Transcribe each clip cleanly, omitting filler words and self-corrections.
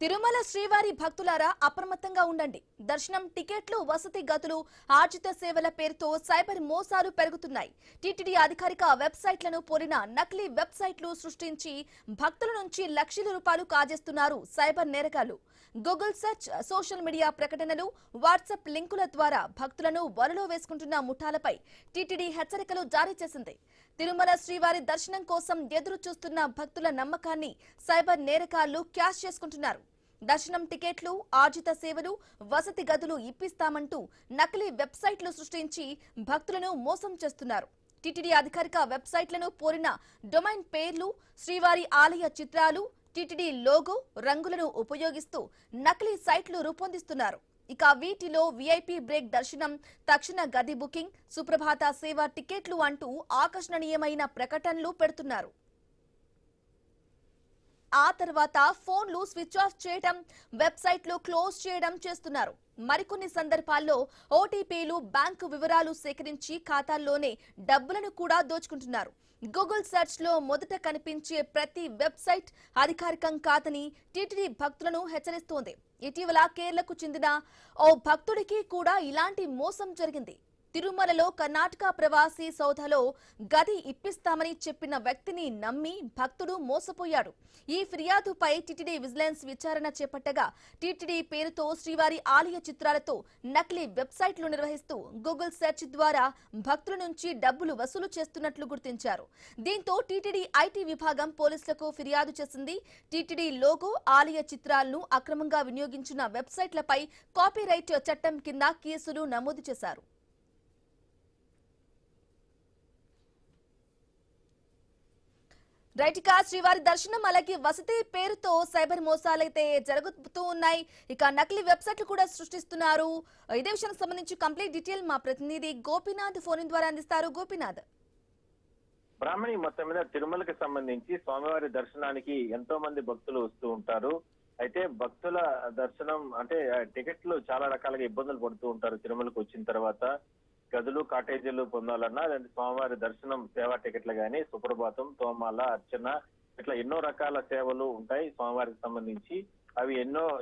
తిరుమల శ్రీవారి భక్తులారా అప్రమత్తంగా ఉండండి. దర్శనం టికెట్లు, వసతి గదులు, ఆర్జిత సేవల పేరుతో సైబర్ మోసాలు పెరుగుతున్నాయి. టీటీడీ అధికారిక వెబ్సైట్లను పోలిన నకిలీ వెబ్సైట్లు సృష్టించి భక్తుల నుంచి లక్షల రూపాయలు కాజేస్తున్నారు సైబర్ నేరగాళ్లు. గూగుల్ సెర్చ్, సోషల్ మీడియా ప్రకటనలు, వాట్సాప్ లింకుల ద్వారా భక్తులను వలలో వేసుకుంటున్న ముఠాలపై టీటీడీ హెచ్చరికలు జారీ చేసింది. తిరుమల శ్రీవారి దర్శనం కోసం ఎదురు చూస్తున్న భక్తుల నమ్మకాన్ని సైబర్ నేరగాళ్లు క్యాష్ చేసుకుంటున్నారు. దర్శనం టికెట్లు, ఆర్జిత సేవలు, వసతి గదులు ఇప్పిస్తామంటూ నకిలీ వెబ్సైట్లు సృష్టించి భక్తులను మోసం చేస్తున్నారు. టీటీడీ అధికారిక వెబ్సైట్లను పోలిన డొమైన్ పేర్లు, శ్రీవారి ఆలయ చిత్రాలు, టీటీడీ లోగో, రంగులను ఉపయోగిస్తూ నకిలీ సైట్లు రూపొందిస్తున్నారు. ఇక వీటిలో వీఐపీ బ్రేక్ దర్శనం, తక్షణ గది బుకింగ్, సుప్రభాత సేవ టికెట్లు అంటూ ఆకర్షణీయమైన ప్రకటనలు పెడుతున్నారు. ఆ తర్వాత ఫోన్లు స్విచ్ ఆఫ్ చేయడం, వెబ్సైట్లు క్లోజ్ చేయడం చేస్తున్నారు. మరికొన్ని సందర్భాల్లో ఓటీపీలు, బ్యాంకు వివరాలు సేకరించి ఖాతాల్లోనే డబ్బులను కూడా దోచుకుంటున్నారు. గూగుల్ సెర్చ్ లో మొదట కనిపించే ప్రతి వెబ్సైట్ అధికారికం కాదని టీటీడీ భక్తులను హెచ్చరిస్తోంది. ఇటీవల కేరళకు చెందిన ఓ భక్తుడికి కూడా ఇలాంటి మోసం జరిగింది. తిరుమలలో కర్ణాటక ప్రవాసీ సౌధలో గది ఇప్పిస్తామని చెప్పిన వ్యక్తిని నమ్మి భక్తుడు మోసపోయాడు. ఈ ఫిర్యాదుపై టీటీడీ విజిలెన్స్ విచారణ చేపట్టగా టీటీడీ పేరుతో శ్రీవారి ఆలయ చిత్రాలతో నకిలీ వెబ్సైట్లు నిర్వహిస్తూ గూగుల్ సెర్చ్ ద్వారా భక్తుల నుంచి డబ్బులు వసూలు చేస్తున్నట్లు గుర్తించారు. దీంతో టీటీడీ ఐటీ విభాగం పోలీసులకు ఫిర్యాదు చేసింది. టీటీడీ లోగో, ఆలయ చిత్రాలను అక్రమంగా వినియోగించిన వెబ్సైట్లపై కాపీరైట్ చట్టం కింద కేసులు నమోదు చేశారు. రైట్, శ్రీవారి దర్శనం అలాగే వసతి పేరుతో సైబర్ మోసాలైతే జరుగుతూ ఉన్నాయి. ఇక నకిలీ వెబ్సైట్లు కూడా సృష్టిస్తున్నారు. ఇదే విషయానికి సంబంధించి కంప్లీట్ డీటెయిల్ మా ప్రతినిధి గోపీనాథ్ ఫోన్ ద్వారా అందిస్తారు. గోపీనాథ్, బ్రాహ్మణి మొత్తం మీద తిరుమలకి సంబంధించి స్వామివారి దర్శనానికి ఎంతో మంది భక్తులు వస్తూ ఉంటారు. అయితే భక్తుల దర్శనం అంటే టికెట్లు చాలా రకాలుగా ఇబ్బందులు పడుతూ ఉంటారు. తిరుమలకు వచ్చిన తర్వాత గదులు, కాటేజీలు పొందాలన్నా, లేదంటే స్వామివారి దర్శనం సేవా టికెట్లు గానీ, సుప్రభాతం, తోమాల, అర్చన, ఇట్లా ఎన్నో రకాల సేవలు ఉంటాయి స్వామివారికి సంబంధించి. అవి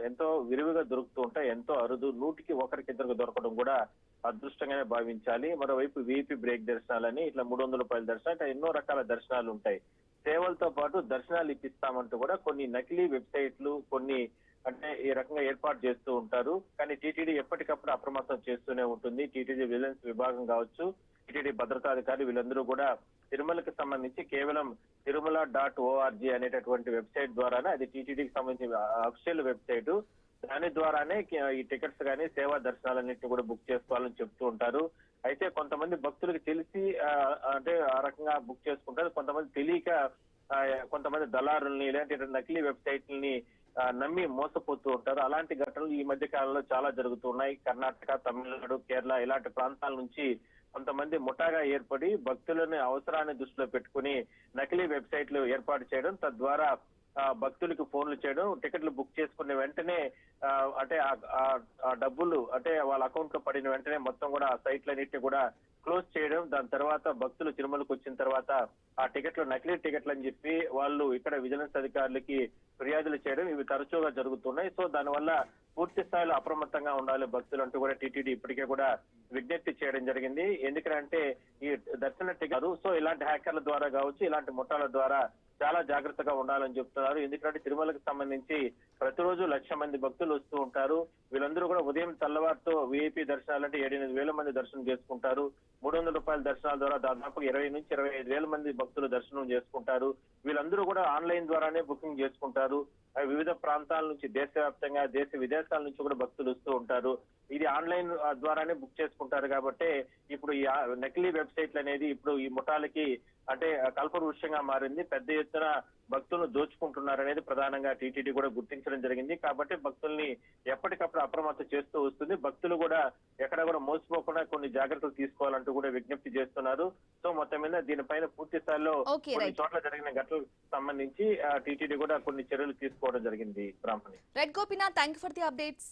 ఎంతో విరివిగా దొరుకుతూ ఉంటాయి. ఎంతో అరుదు, 100కి 1-2 దొరకడం కూడా అదృష్టంగానే భావించాలి. మరోవైపు వీఐపీ బ్రేక్ దర్శనాలని, ఇట్లా 300 రూపాయల దర్శనం, ఇట్లా ఎన్నో రకాల దర్శనాలు ఉంటాయి. సేవలతో పాటు దర్శనాలు ఇప్పిస్తామంటూ కూడా కొన్ని నకిలీ వెబ్సైట్లు, కొన్ని అంటే ఈ రకంగా ఏర్పాటు చేస్తూ ఉంటారు. కానీ టీటీడీ ఎప్పటికప్పుడు అప్రమత్తం చేస్తూనే ఉంటుంది. టీటీడీ విజిలెన్స్ విభాగం కావచ్చు, టీటీడీ భద్రతాధికారి వీళ్ళందరూ కూడా తిరుమలకి సంబంధించి కేవలం తిరుమల.org అనేటటువంటి వెబ్సైట్ ద్వారానే, అది టీటీడీకి సంబంధించిన అఫీషియల్ వెబ్సైట్, దాని ద్వారానే ఈ టికెట్స్ కానీ సేవా దర్శనాలన్నింటినీ కూడా బుక్ చేసుకోవాలని చెప్తూ ఉంటారు. అయితే కొంతమంది భక్తులకు తెలిసి అంటే ఆ రకంగా బుక్ చేసుకుంటారు. కొంతమంది తెలియక కొంతమంది దళారుల్ని, ఇలాంటి నకిలీ వెబ్సైట్లని నమ్మి మోసపోతూ ఉంటారు. అలాంటి ఘటనలు ఈ మధ్య కాలంలో చాలా జరుగుతున్నాయి. కర్ణాటక, తమిళనాడు, కేరళ ఇలాంటి ప్రాంతాల నుంచి కొంతమంది ముఠాగా ఏర్పడి భక్తులని అవసరాన్ని దృష్టిలో పెట్టుకుని నకిలీ వెబ్సైట్లు ఏర్పాటు చేయడం, తద్వారా భక్తులకు ఫోన్లు చేయడం, టికెట్లు బుక్ చేసుకునే వెంటనే అంటే ఆ డబ్బులు అంటే వాళ్ళ అకౌంట్ లో పడిన వెంటనే మొత్తం కూడా ఆ సైట్లన్నింటినీ కూడా క్లోజ్ చేయడం. దాని తర్వాత భక్తులు తిరుమలకు వచ్చిన తర్వాత ఆ టికెట్లు నకిలీ టికెట్లు అని చెప్పి వాళ్ళు ఇక్కడ విజిలెన్స్ అధికారులకి ఫిర్యాదులు చేయడం, ఇవి తరచుగా జరుగుతున్నాయి. సో దానివల్ల పూర్తి స్థాయిలో అప్రమత్తంగా ఉండాలి భక్తులు అంటూ కూడా టీటీడీ ఇప్పటికే కూడా విజ్ఞప్తి చేయడం జరిగింది. ఎందుకంటే ఈ దర్శన టికెట్ సో ఇలాంటి హ్యాకర్ల ద్వారా కావచ్చు, ఇలాంటి ముఠాల ద్వారా చాలా జాగ్రత్తగా ఉండాలని చెప్తున్నారు. ఎందుకంటే తిరుమలకు సంబంధించి ప్రతిరోజు 1,00,000 మంది భక్తులు వస్తూ ఉంటారు. వీళ్ళందరూ కూడా ఉదయం తెల్లవారితో వీఐపీ దర్శనాలంటే 7-8 మంది దర్శనం చేసుకుంటారు. 300 రూపాయల దర్శనాల ద్వారా దాదాపు 20-25 మంది భక్తులు దర్శనం చేసుకుంటారు. వీళ్ళందరూ కూడా ఆన్లైన్ ద్వారానే బుకింగ్ చేసుకుంటారు. వివిధ ప్రాంతాల నుంచి, దేశవ్యాప్తంగా దేశ విదేశాల నుంచి కూడా భక్తులు వస్తూ ఉంటారు. ఇది ఆన్లైన్ ద్వారానే బుక్ చేసుకుంటారు కాబట్టి ఇప్పుడు ఈ నకిలీ వెబ్సైట్లు అనేది ఇప్పుడు ఈ ముఠాలకి అంటే కల్పవృక్షంగా మారింది. పెద్ద ఎత్తున భక్తులను దోచుకుంటున్నారు అనేది ప్రధానంగా టీటీడీ కూడా గుర్తించడం జరిగింది. కాబట్టి భక్తుల్ని ఎప్పటికప్పుడు అప్రమత్తం చేస్తూ వస్తుంది. భక్తులు కూడా ఎక్కడ కూడా మోసపోకుండా కొన్ని జాగ్రత్తలు తీసుకోవాలంటూ కూడా విజ్ఞప్తి చేస్తున్నారు. సో మొత్తం మీద దీనిపైన పూర్తి స్థాయిలో కొన్ని చోట్ల జరిగిన ఘటనలకు సంబంధించి టీటీడీ కూడా కొన్ని చర్యలు తీసుకోవడం జరిగింది. Brahmani, right Gopinath, thank you for the updates.